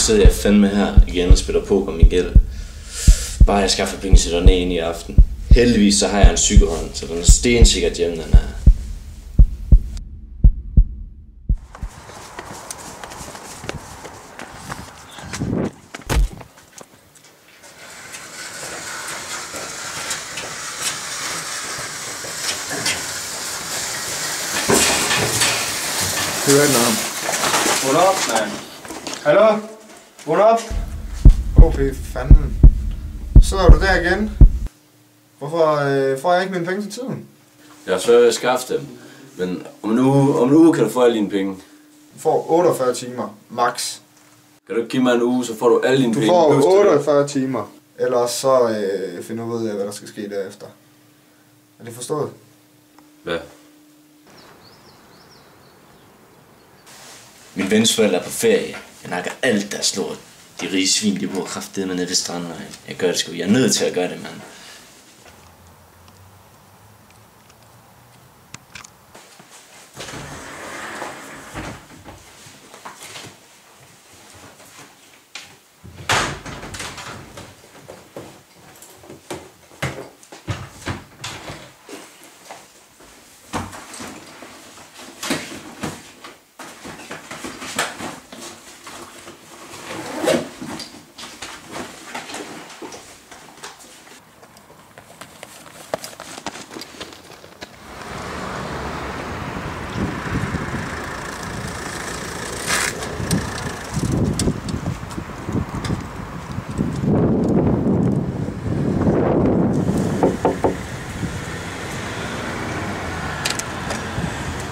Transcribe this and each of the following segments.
sidder jeg fandme her igen og spiller poker med gæld. Bare jeg skaffer penge til den ind i aften. Heldigvis så har jeg en cykelhånd, så den er stensikkert hjemme, den her. Hør den om. Vågn op, mand. Hallo? Vågn op. Okay, fanden. Så er du der igen. Hvorfor får jeg ikke mine penge til tiden? Jeg har svært ved at skaffe dem, men om en uge kan du få alle dine penge. Du får 48 timer, max. Kan du ikke give mig en uge, så får du alle dine Du penge. får 48 timer. Ellers så finder du ud af, hvad der skal ske derefter. Er det forstået? Hvad? Min vens forældre er på ferie. Jeg nakker alt, der slår. De rige svin, de bor kraftedeme nede ved stranden. Jeg gør det sgu. Jeg er nødt til at gøre det, mand.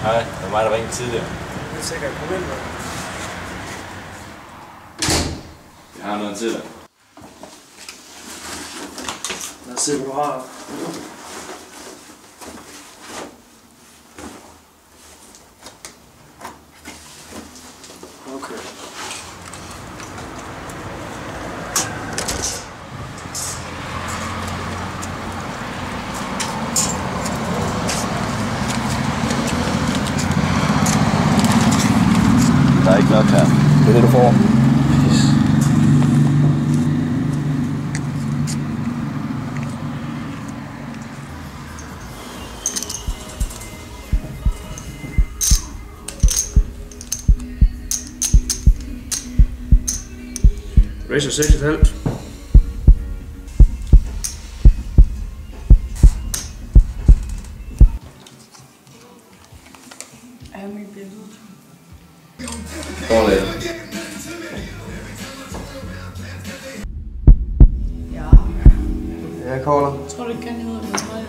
Hej, det var mig, der ringede tidligere. Det er sikkert. Kom ind, mand. Jeg har noget til dig. Lad os se, hvad du har. Okay. Der er ikke nok her. Det er det, du får. Yes. Racer 6,5. Er mit billede? Prøv lidt. Ja. Jeg caller. Tror du ikke kan noget med mig?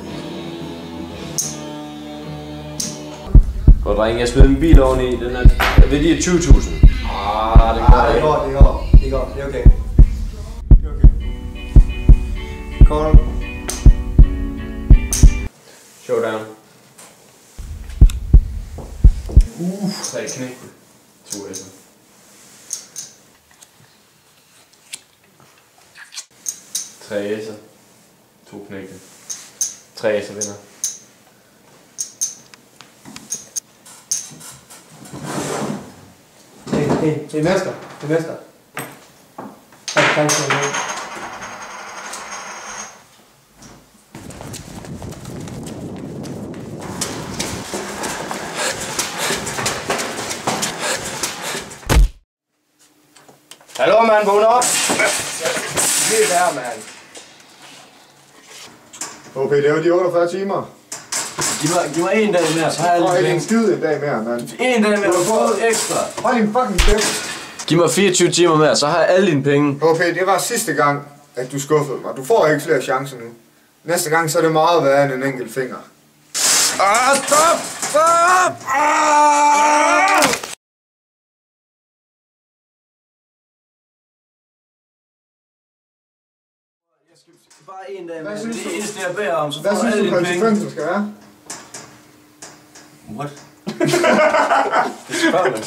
Godt, drenge, jeg smider min bil oveni. Den er ved de 20.000. Det går Det ikke. går. Det er okay. Det er okay. Call. Showdown. 3 knæk. 2 S'er. Tre S'er. 2 knække. 3 S'er vinder. Hey, mester. Tak skal du have. Hallo, mand. Vågn op. Det er der, mand. Okay, det var de 48 timer. Giv mig en dag mere, så har jeg Du får alle ikke en penge. skid en dag mere, mand. En dag mere, du får ekstra. Hold din fucking kæft. Giv mig 24 timer mere, så har jeg alle dine penge. Okay, det var sidste gang, at du skuffede mig. Du får ikke flere chancer nu. Næste gang, så er det meget værre end en enkelt finger. Stop! Bare en dag Hvad mere, synes det du? er det eneste, jeg beder om, så Hvad får jeg synes alle du, dine penge. konsekvensen skal være? What? Det spørger man.